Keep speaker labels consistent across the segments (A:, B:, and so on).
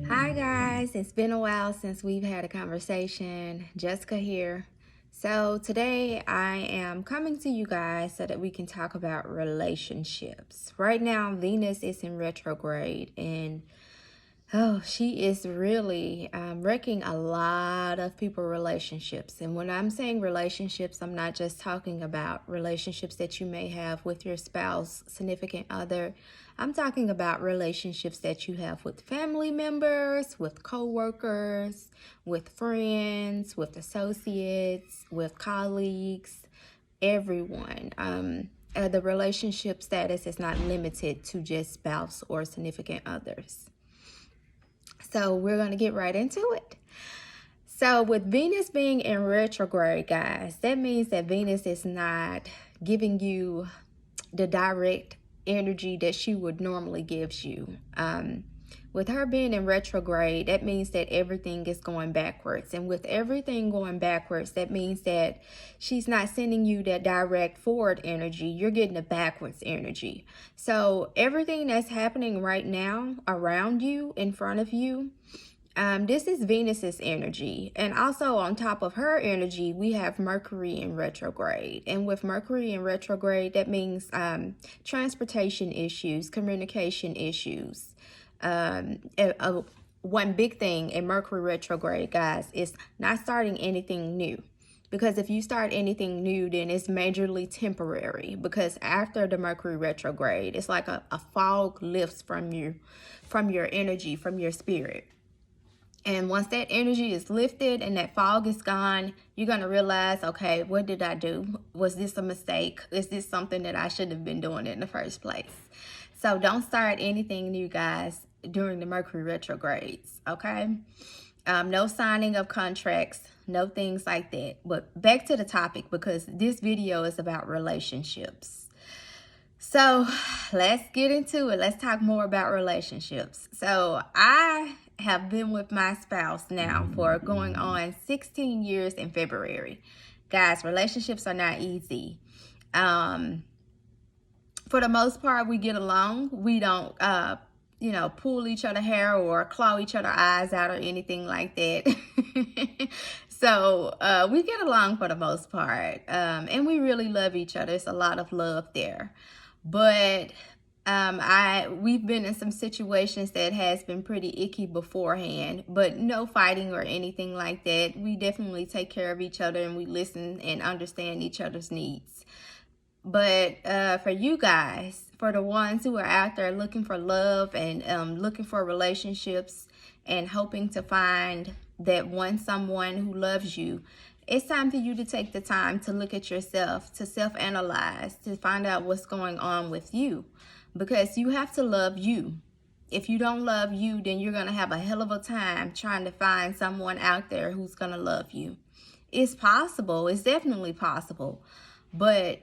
A: Hi guys, it's been a while since we've had a conversation. Jessica here. So today I am coming to you guys so that we can talk about relationships. Right now, Venus is in retrograde and she is really wrecking a lot of people's relationships. And when I'm saying relationships, I'm not just talking about relationships that you may have with your spouse, significant other. I'm talking about relationships that you have with family members, with coworkers, with friends, with associates, with colleagues, everyone. The relationship status is not limited to just spouse or significant others. So we're going to get right into it. So with Venus being in retrograde, guys, that means that Venus is not giving you the direct energy that she would normally give you. With her being in retrograde, that means that everything is going backwards. And with everything going backwards, that means that she's not sending you that direct forward energy. You're getting the backwards energy. So everything that's happening right now around you, in front of you, this is Venus's energy. And also on top of her energy, we have Mercury in retrograde. And with Mercury in retrograde, that means transportation issues, communication issues. One big thing in Mercury retrograde, guys, is not starting anything new. Because if you start anything new, then it's majorly temporary. Because after the Mercury retrograde, it's like a fog lifts from you, from your energy, from your spirit. And once that energy is lifted and that fog is gone, you're going to realize, okay, what did I do? Was this a mistake? Is this something that I should have been doing in the first place? So don't start anything new, guys, during the Mercury retrogrades, okay? No signing of contracts, no things like that. But back to the topic, because this video is about relationships. So let's get into it. Let's talk more about relationships. So I have been with my spouse now for going on 16 years in February. Guys, relationships are not easy. For the most part, we get along. We don't, pull each other hair or claw each other eyes out or anything like that. So we get along for the most part. And we really love each other. It's a lot of love there. But we've been in some situations that has been pretty icky beforehand, but no fighting or anything like that. We definitely take care of each other and we listen and understand each other's needs. But for you guys, for the ones who are out there looking for love and looking for relationships and hoping to find that someone who loves you, it's time for you to take the time to look at yourself, to self-analyze, to find out what's going on with you. Because you have to love you. If you don't love you, then you're going to have a hell of a time trying to find someone out there who's going to love you. It's possible. It's definitely possible. But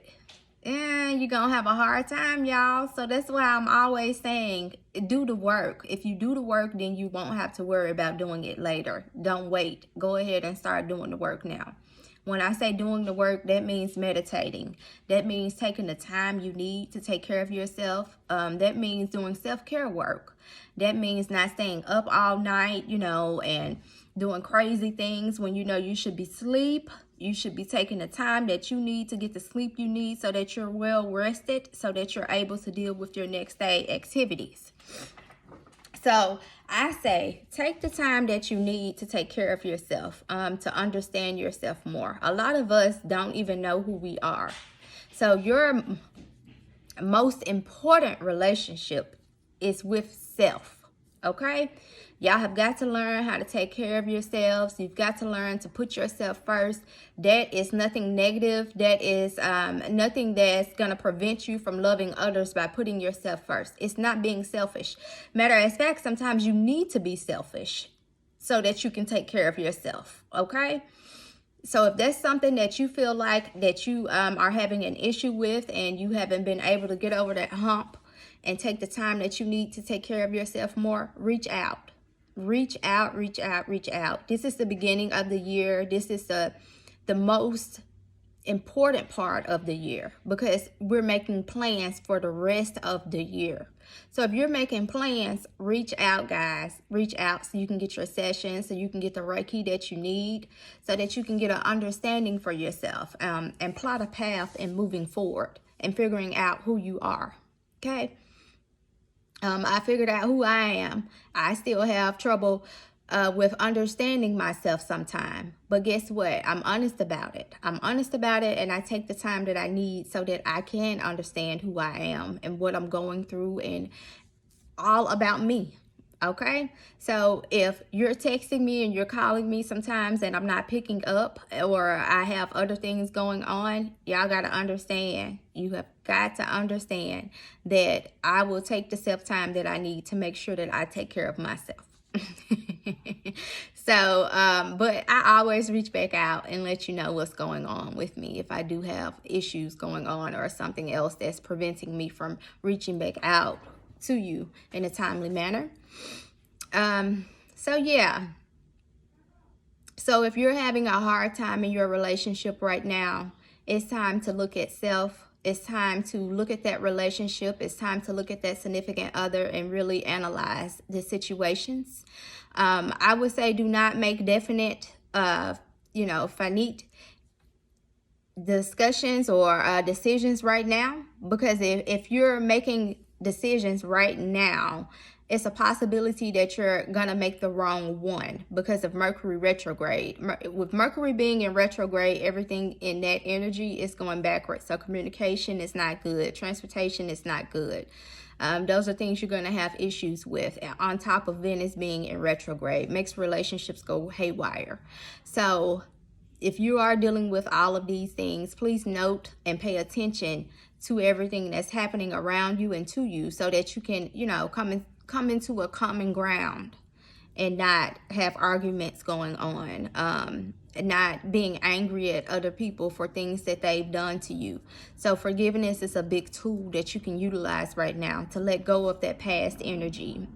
A: you're going to have a hard time, y'all. So that's why I'm always saying, do the work. If you do the work, then you won't have to worry about doing it later. Don't wait. Go ahead and start doing the work now. When I say doing the work, that means meditating. That means taking the time you need to take care of yourself. That means doing self-care work. That means not staying up all night, and doing crazy things when you should be asleep. You should be taking the time that you need to get the sleep you need so that you're well rested, so that you're able to deal with your next day activities. So I say, take the time that you need to take care of yourself, to understand yourself more. A lot of us don't even know who we are. So your most important relationship is with self, okay? Y'all have got to learn how to take care of yourselves. You've got to learn to put yourself first. That is nothing negative. That is nothing that's going to prevent you from loving others by putting yourself first. It's not being selfish. Matter of fact, sometimes you need to be selfish so that you can take care of yourself, okay? So if that's something that you feel like that you are having an issue with and you haven't been able to get over that hump and take the time that you need to take care of yourself more, reach out. Reach out, reach out, reach out. This is the beginning of the year. This is the most important part of the year, because we're making plans for the rest of the year. So if you're making plans, reach out, guys. Reach out so you can get your session, so you can get the Reiki that you need, so that you can get an understanding for yourself, and plot a path in moving forward and figuring out who you are. Okay. I figured out who I am. I still have trouble with understanding myself sometime. But guess what? I'm honest about it. I'm honest about it, and I take the time that I need so that I can understand who I am and what I'm going through and all about me. Okay? So if you're texting me and you're calling me sometimes and I'm not picking up, or I have other things going on, y'all got to understand. You have got to understand that I will take the self-time that I need to make sure that I take care of myself. So, but I always reach back out and let you know what's going on with me if I do have issues going on or something else that's preventing me from reaching back out to you in a timely manner. So yeah. So if you're having a hard time in your relationship right now, it's time to look at self. It's time to look at that relationship. It's time to look at that significant other and really analyze the situations. I would say do not make definite, finite discussions or decisions right now, because if you're making decisions right now, it's a possibility that you're gonna make the wrong one because of Mercury retrograde. With Mercury being in retrograde, everything in that energy is going backwards. So communication is not good. Transportation is not good. Those are things you're going to have issues with. On top of Venus being in retrograde, makes relationships go haywire. So if you are dealing with all of these things, please note and pay attention to everything that's happening around you and to you, so that you can, come into a common ground and not have arguments going on, and not being angry at other people for things that they've done to you. So forgiveness is a big tool that you can utilize right now to let go of that past energy.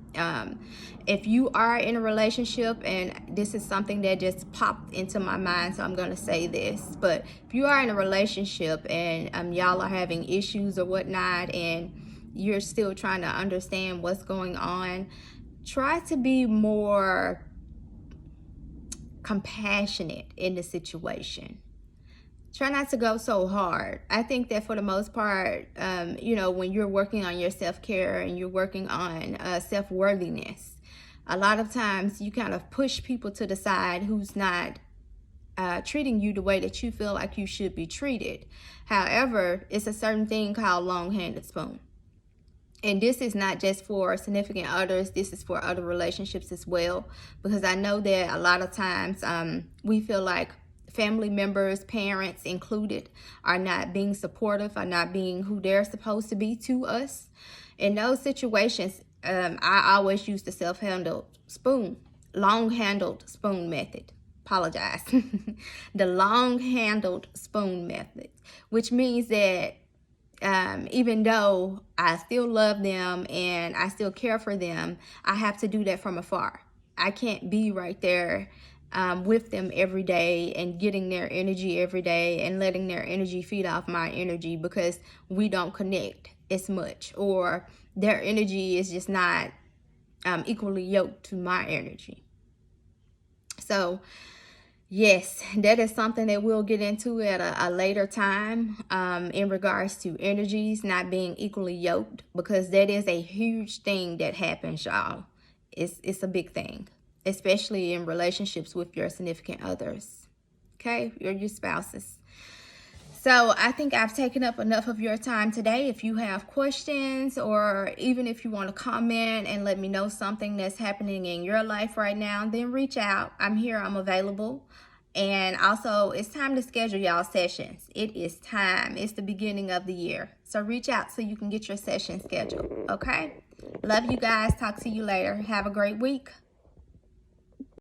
A: If you are in a relationship, and this is something that just popped into my mind, so I'm going to say this, but if you are in a relationship and y'all are having issues or whatnot, and you're still trying to understand what's going on, try to be more compassionate in the situation. Try not to go so hard. I think that for the most part, when you're working on your self-care and you're working on self-worthiness, a lot of times you kind of push people to the side who's not treating you the way that you feel like you should be treated. However, it's a certain thing called long-handed spoon. And this is not just for significant others. This is for other relationships as well. Because I know that a lot of times we feel like family members, parents included, are not being supportive, are not being who they're supposed to be to us. In those situations, I always use the self-handled spoon, long-handled spoon method. Apologize. The long-handled spoon method, which means that even though I still love them and I still care for them, I have to do that from afar. I can't be right there with them every day and getting their energy every day and letting their energy feed off my energy, because we don't connect as much, or their energy is just not equally yoked to my energy. So yes, that is something that we'll get into at a later time in regards to energies not being equally yoked, because that is a huge thing that happens, y'all. It's a big thing, especially in relationships with your significant others, okay, or your spouses. So I think I've taken up enough of your time today. If you have questions, or even if you want to comment and let me know something that's happening in your life right now, then reach out. I'm here. I'm available. And also, it's time to schedule y'all sessions. It is time. It's the beginning of the year. So reach out so you can get your session scheduled. Okay? Love you guys. Talk to you later. Have a great week.